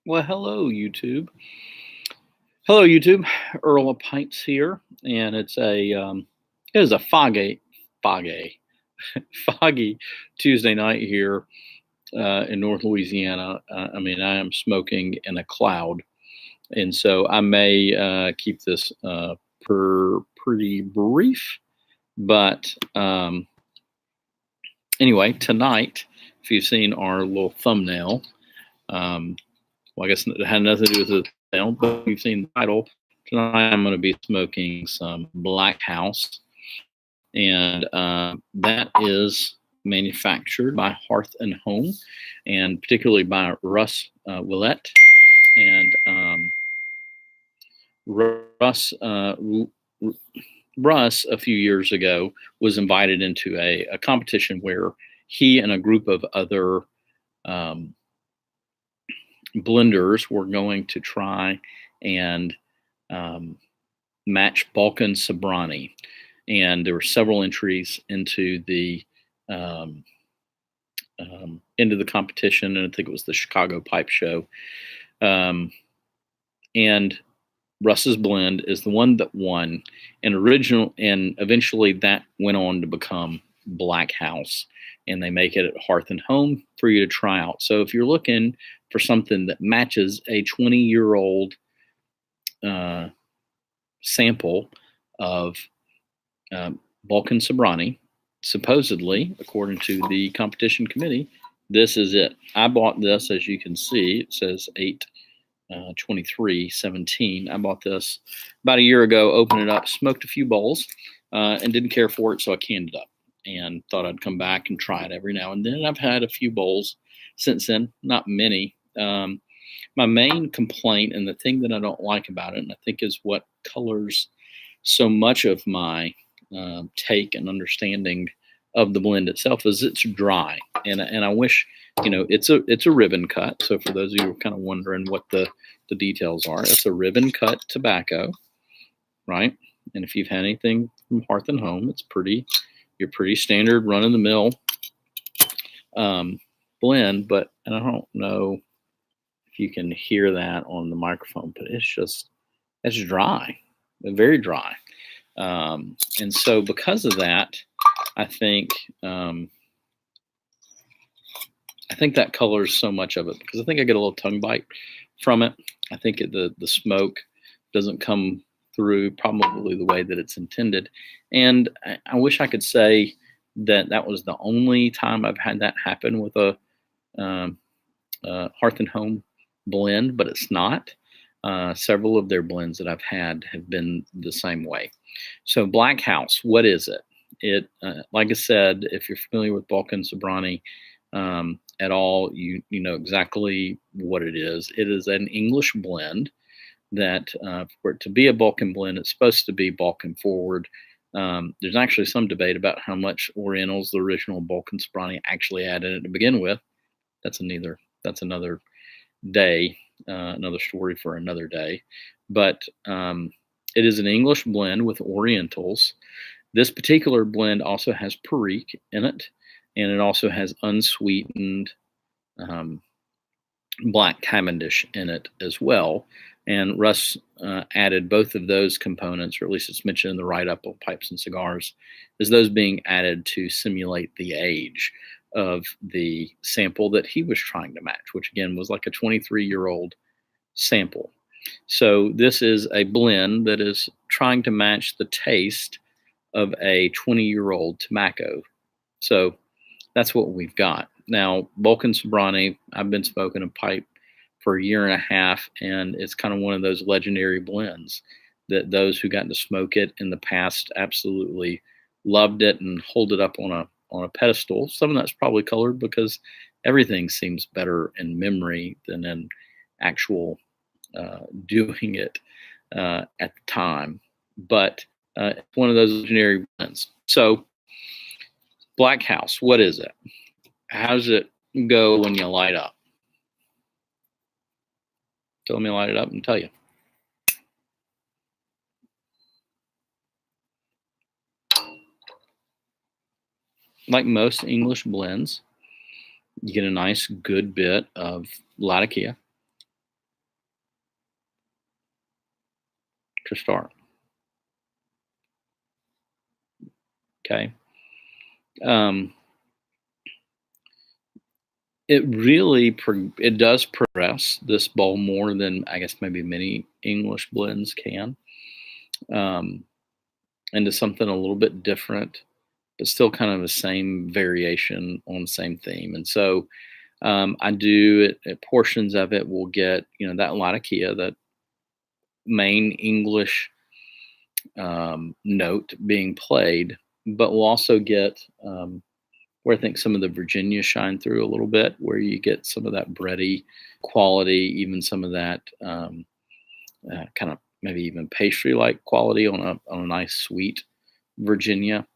Well, hello, YouTube. Hello, YouTube. Earl of Pints here, and it is a foggy, foggy Tuesday night here in North Louisiana. I mean, I am smoking in a cloud, and so I may keep this pretty brief. But anyway, tonight, if you've seen our little thumbnail, um, well, I guess it had nothing to do with the thumbnail, but you've seen the title. Tonight I'm going to be smoking some Black House, and that is manufactured by Hearth and Home, and particularly by Russ Willett. And Russ, Russ, a few years ago, was invited into a competition where he and a group of other um, blenders were going to try and um, match Balkan Sobrani. And there were several entries um, into the competition, and I think it was the Chicago Pipe Show. And Russ's blend is the one that won, and eventually that went on to become Black House, and they make it at Hearth and Home for you to try out. So if you're looking for something that matches a 20-year-old sample of Balkan Sobrani, supposedly, according to the competition committee, this is it. I bought this, as you can see, it says 8/23/17. I bought this about a year ago, opened it up, smoked a few bowls, and didn't care for it, so I canned it up and thought I'd come back and try it every now and then. I've had a few bowls since then, not many. My main complaint, and the thing that I don't like about it, and I think is what colors so much of my take and understanding of the blend itself, is it's dry, and I wish, it's a ribbon cut. So for those of you who are kind of wondering what the details are, it's a ribbon cut tobacco, right? And if you've had anything from Hearth and Home, it's your pretty standard run of the mill blend. But and I don't know if you can hear that on the microphone, but it's dry, very dry. And so because of that, I think that colors so much of it, because I think I get a little tongue bite from it. I think the smoke doesn't come through probably the way that it's intended. And I wish I could say that was the only time I've had that happen with a Hearth and Home blend, but it's not. Several of their blends that I've had have been the same way. So Black House, what is it? It, like I said, if you're familiar with Balkan Sobrani at all, you know exactly what it is. It is an English blend that, for it to be a Balkan blend, it's supposed to be Balkan forward. There's actually some debate about how much Orientals the original Balkan Sobrani actually had in it to begin with. That's another day, another story for another day. But it is an English blend with Orientals. This particular blend also has Perique in it, and it also has unsweetened Black Cavendish in it as well. And Russ added both of those components, or at least it's mentioned in the write-up of Pipes and Cigars, as those being added to simulate the age of the sample that he was trying to match, which again was like a 23-year-old sample. So this is a blend that is trying to match the taste of a 20-year-old tobacco. So that's what we've got. Now, Balkan Sobrani, I've been smoking a pipe for a year and a half, and it's kind of one of those legendary blends that those who got to smoke it in the past absolutely loved it and hold it up on a pedestal. Some of that's probably colored because everything seems better in memory than in actual doing it at the time. But it's one of those legendary blends. So Black House, what is it? How does it go when you light up? So let me light it up and tell you. Like most English blends, you get a nice good bit of Latakia. to start. Okay. Um, it does progress this bowl more than I guess maybe many English blends can, um, into something a little bit different, but still kind of the same variation on the same theme. And so I do at portions of it. We'll get that Latakia, that main English note being played, but we'll also get where I think some of the Virginia shine through a little bit, where you get some of that bready quality, even some of that kind of maybe even pastry-like quality on a nice sweet Virginia.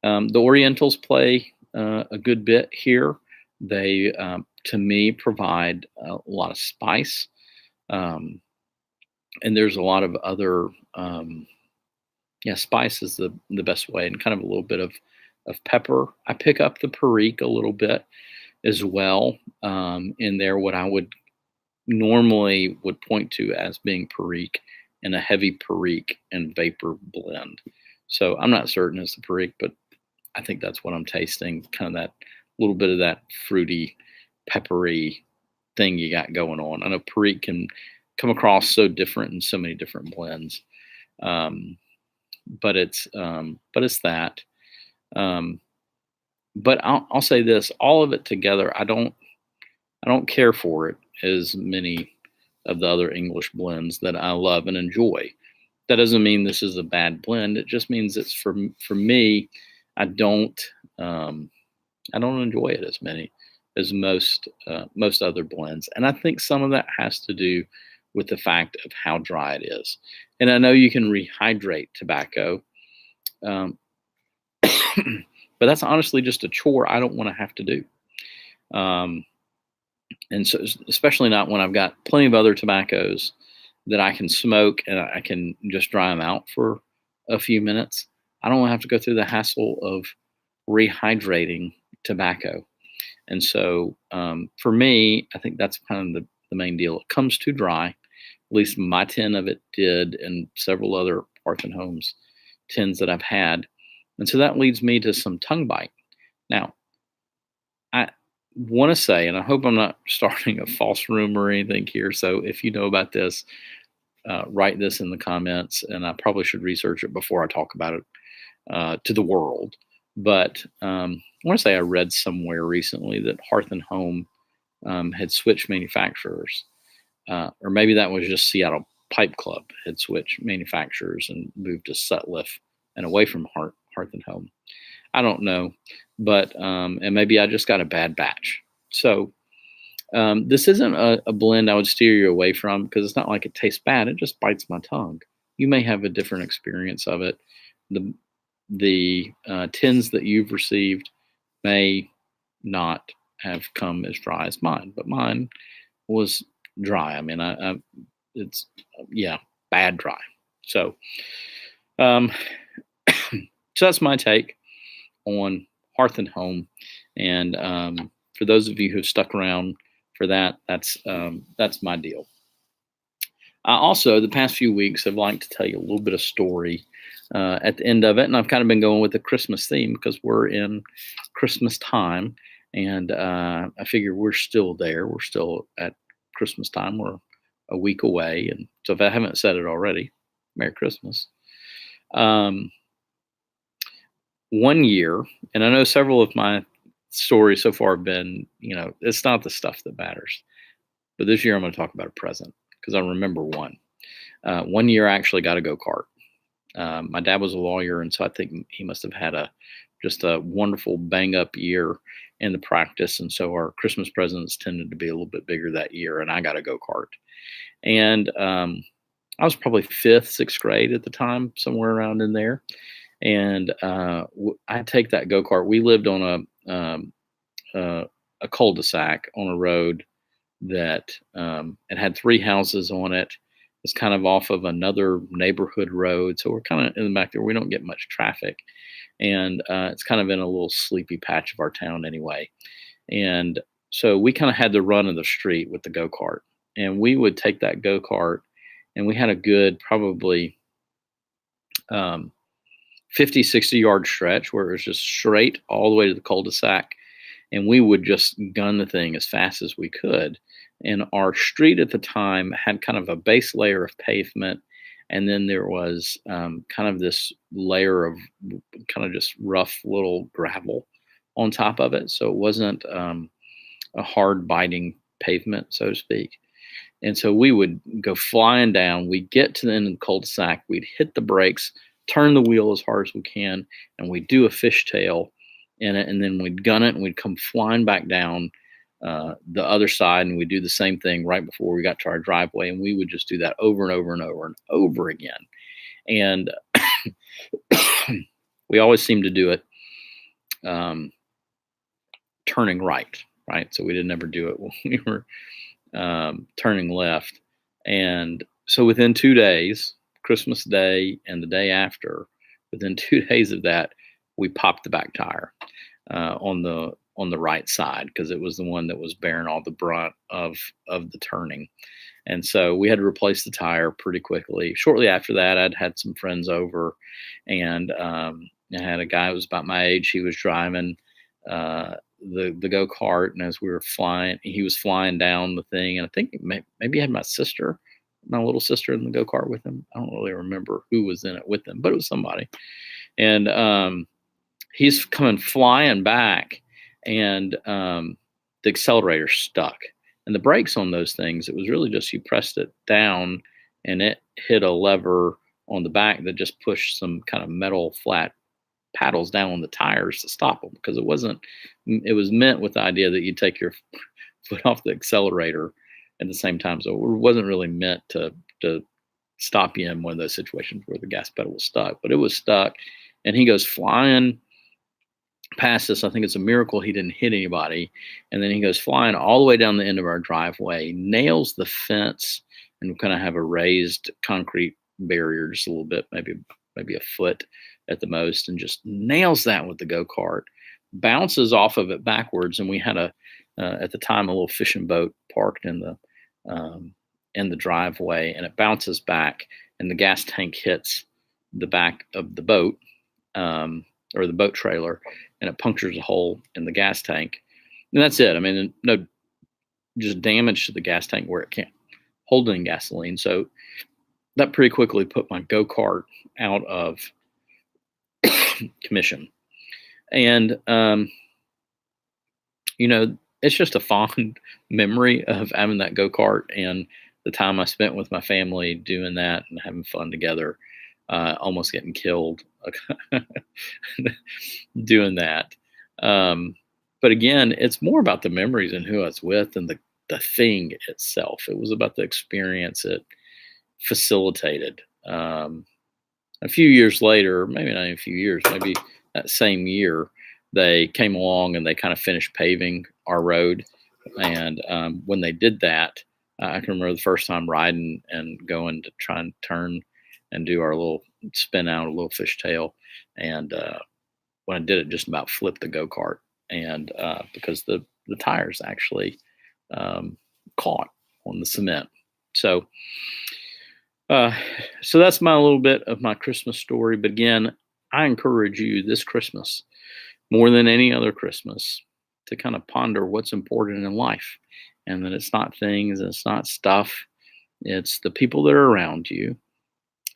The Orientals play a good bit here. They, to me, provide a lot of spice, um, and there's a lot of other, spice is the best way, and kind of a little bit of pepper. I pick up the Perique a little bit as well in there. What I would normally would point to as being Perique and a heavy Perique and vapor blend. So I'm not certain it's the Perique, but I think that's what I'm tasting. Kind of that little bit of that fruity, peppery thing you got going on. I know Perique can come across so different in so many different blends, um, but it's that. Um, but I'll say this: all of it together, I don't care for it as many of the other English blends that I love and enjoy. That doesn't mean this is a bad blend. It just means it's for me. I don't um, I don't enjoy it as many as most other blends, and I think some of that has to do with the fact of how dry it is. And I know you can rehydrate tobacco, um, but that's honestly just a chore I don't want to have to do. Um, and so, especially not when I've got plenty of other tobaccos that I can smoke and I can just dry them out for a few minutes. I don't want to have to go through the hassle of rehydrating tobacco. And so, for me, I think that's kind of the main deal. It comes too dry. At least my tin of it did, and several other Hearth and Homes tins that I've had. And so that leads me to some tongue bite. Now, I want to say, and I hope I'm not starting a false rumor or anything here. So if you know about this, write this in the comments, and I probably should research it before I talk about it to the world. But I want to say I read somewhere recently that Hearth and Home had switched manufacturers, or maybe that was just Seattle Pipe Club had switched manufacturers and moved to Sutliff and away from Hearth and Home. I don't know, but and maybe I just got a bad batch. So this isn't a blend I would steer you away from, because it's not like it tastes bad. It just bites my tongue. You may have a different experience of it. The tins that you've received may not have come as dry as mine, but mine was dry. I mean, it's yeah, bad dry. So, um, so that's my take on Hearth and Home. And for those of you who've stuck around for that, that's my deal. I also, the past few weeks, I've liked to tell you a little bit of story at the end of it, and I've kind of been going with the Christmas theme because we're in Christmas time, and I figure we're still there. We're still at Christmas time. We're a week away, and so if I haven't said it already, Merry Christmas. One year, and I know several of my stories so far have been, it's not the stuff that matters, but this year I'm going to talk about a present because I remember one. One year I actually got a go-kart. My dad was a lawyer, and so I think he must have had just a wonderful bang-up year in the practice, and so our Christmas presents tended to be a little bit bigger that year, and I got a go-kart. And I was probably fifth, sixth grade at the time, somewhere around in there. And I take that go-kart. We lived on a cul-de-sac on a road that it had three houses on it. It's kind of off of another neighborhood road, so we're kind of in the back there. We don't get much traffic, and it's kind of in a little sleepy patch of our town anyway. And so we kind of had the run of the street with the go-kart, and we would take that go-kart and we had a good probably 50, 60 yard stretch where it was just straight all the way to the cul-de-sac, and we would just gun the thing as fast as we could. And our street at the time had kind of a base layer of pavement, and then there was kind of this layer of kind of just rough little gravel on top of it. So it wasn't a hard biting pavement, so to speak. And so we would go flying down. We'd get to the end of the cul-de-sac. We'd hit the brakes, turn the wheel as hard as we can, and we'd do a fishtail in it. And then we'd gun it, and we'd come flying back down the other side, and we'd do the same thing right before we got to our driveway. And we would just do that over and over and over and over again. And we always seemed to do it turning right. So we didn't ever do it when we were turning left. And so within 2 days, Christmas Day and the day after, within 2 days of that, we popped the back tire on the right side, because it was the one that was bearing all the brunt of the turning. And so we had to replace the tire pretty quickly. Shortly after that, I'd had some friends over, and I had a guy who was about my age. He was driving the go-kart, and as we were flying, he was flying down the thing, and I think maybe he had my little sister in the go-kart with him. I don't really remember who was in it with him, but it was somebody. And he's coming flying back, and the accelerator stuck. And the brakes on those things, it was really just you pressed it down, and it hit a lever on the back that just pushed some kind of metal flat paddles down on the tires to stop them, because it was meant with the idea that you take your foot off the accelerator at the same time. So it wasn't really meant to stop you in one of those situations where the gas pedal was stuck, but it was stuck. And he goes flying past us. I think it's a miracle he didn't hit anybody. And then he goes flying all the way down the end of our driveway, nails the fence, and we kind of have a raised concrete barrier just a little bit, maybe a foot at the most, and just nails that with the go-kart, bounces off of it backwards. And we had at the time, a little fishing boat parked in the driveway, and it bounces back, and the gas tank hits the back of the boat, or the boat trailer, and it punctures a hole in the gas tank. And that's it. I mean, no, just damage to the gas tank where it can't hold any gasoline. So that pretty quickly put my go-kart out of commission. And, it's just a fond memory of having that go-kart and the time I spent with my family doing that and having fun together, almost getting killed doing that. But again, it's more about the memories and who I was with and the thing itself. It was about the experience it facilitated. A few years later, maybe not even a few years, maybe that same year, they came along and they kind of finished paving our road. And when they did that, I can remember the first time riding and going to try and turn and do our little spin out, a little fishtail. And when I did it, just about flipped the go-kart. And because the tires actually caught on the cement. So that's my little bit of my Christmas story. But again, I encourage you this Christmas, more than any other Christmas, to kind of ponder what's important in life, and that it's not things, it's not stuff, it's the people that are around you,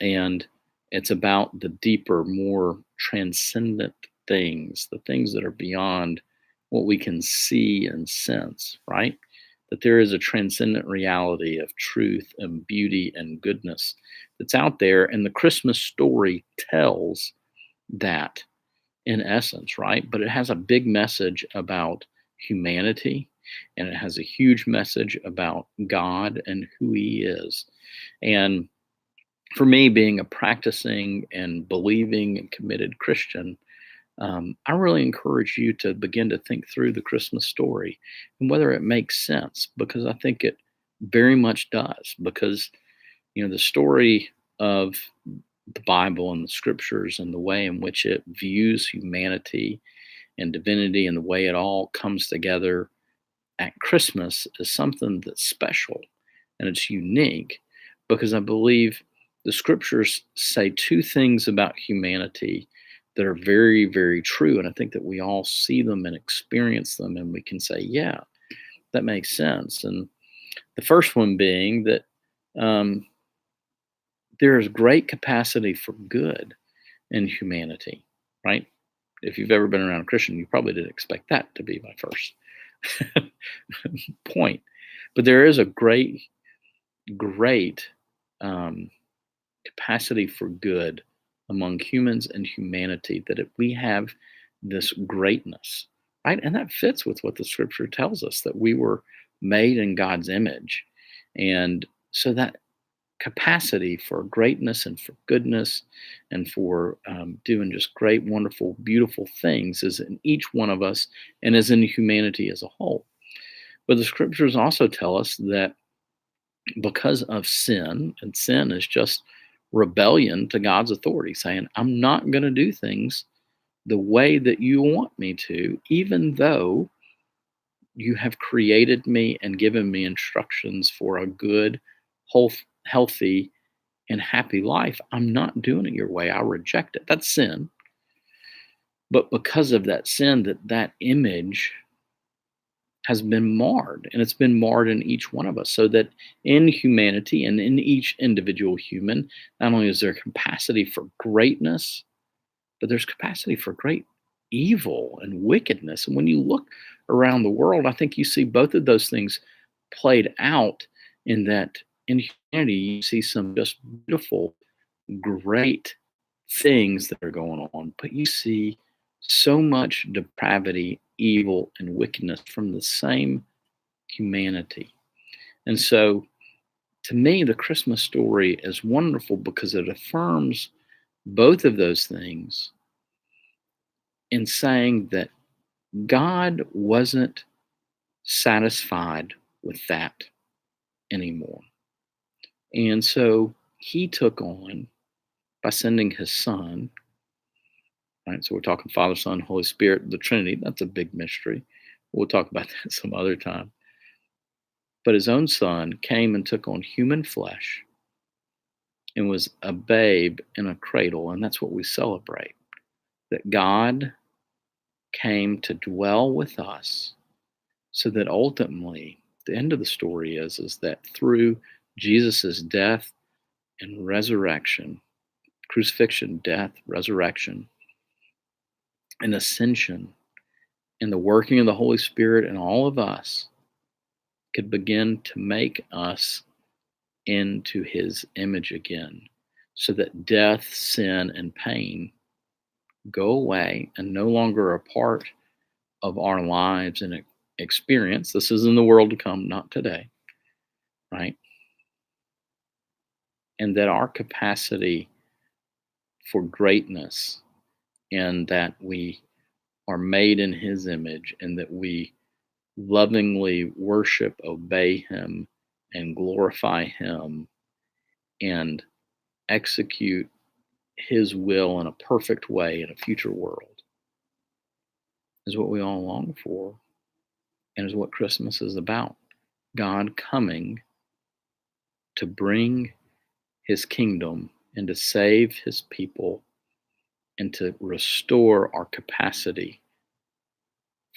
and it's about the deeper, more transcendent things, the things that are beyond what we can see and sense, right? That there is a transcendent reality of truth and beauty and goodness that's out there. And the Christmas story tells that in essence, right? But it has a big message about humanity, and it has a huge message about God and who He is. And for me, being a practicing and believing and committed Christian, I really encourage you to begin to think through the Christmas story and whether it makes sense, because I think it very much does. Because, the story of the Bible and the scriptures and the way in which it views humanity and divinity and the way it all comes together at Christmas is something that's special and it's unique. because I believe the scriptures say two things about humanity that are very, very true. And I think that we all see them and experience them, and we can say, yeah, that makes sense. And the first one being that um, there is great capacity for good in humanity, right? If you've ever been around a Christian, you probably didn't expect that to be my first point. But there is a great, great um, capacity for good among humans and humanity, that we have this greatness, right? And that fits with what the scripture tells us, that we were made in God's image. And so that capacity for greatness and for goodness and for doing just great, wonderful, beautiful things is in each one of us and is in humanity as a whole. But the scriptures also tell us that because of sin, and sin is just rebellion to God's authority, saying, I'm not going to do things the way that you want me to, even though you have created me and given me instructions for a good, whole, healthy, and happy life. I'm not doing it your way. I reject it. That's sin. But because of that sin, that image has been marred, and it's been marred in each one of us, so that in humanity and in each individual human, not only is there capacity for greatness, but there's capacity for great evil and wickedness. And when you look around the world, I think you see both of those things played out, in that in humanity, you see some just beautiful, great things that are going on, but you see so much depravity, evil, and wickedness from the same humanity. And so, to me, the Christmas story is wonderful because it affirms both of those things in saying that God wasn't satisfied with that anymore. And so he took on, by sending his son, right? So we're talking Father, Son, Holy Spirit, the Trinity. That's a big mystery. We'll talk about that some other time. But his own son came and took on human flesh and was a babe in a cradle. And that's what we celebrate, that God came to dwell with us, so that ultimately the end of the story is that through Jesus's death and resurrection, crucifixion, death, resurrection, and ascension, and the working of the Holy Spirit in all of us, could begin to make us into his image again, so that death, sin, and pain go away and no longer are a part of our lives and experience. This is in the world to come, not today, right? And that our capacity for greatness, and that we are made in his image, and that we lovingly worship, obey him, and glorify him, and execute his will in a perfect way in a future world, is what we all long for, and is what Christmas is about. God coming to bring his kingdom and to save his people and to restore our capacity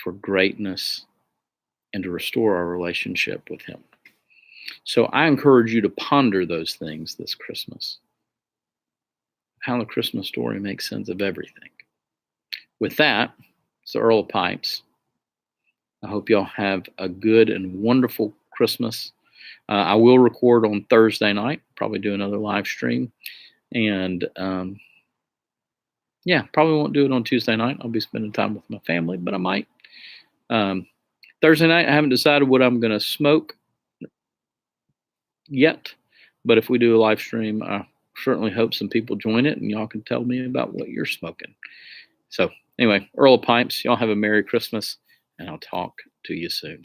for greatness and to restore our relationship with him. So I encourage you to ponder those things this Christmas, how the Christmas story makes sense of everything. With that, it's the Earl of Pipes. I hope y'all have a good and wonderful Christmas. I will record on Thursday night, probably do another live stream. And probably won't do it on Tuesday night. I'll be spending time with my family, but I might. Thursday night, I haven't decided what I'm going to smoke yet. But if we do a live stream, I certainly hope some people join it and y'all can tell me about what you're smoking. So anyway, Earl of Pipes, y'all have a Merry Christmas, and I'll talk to you soon.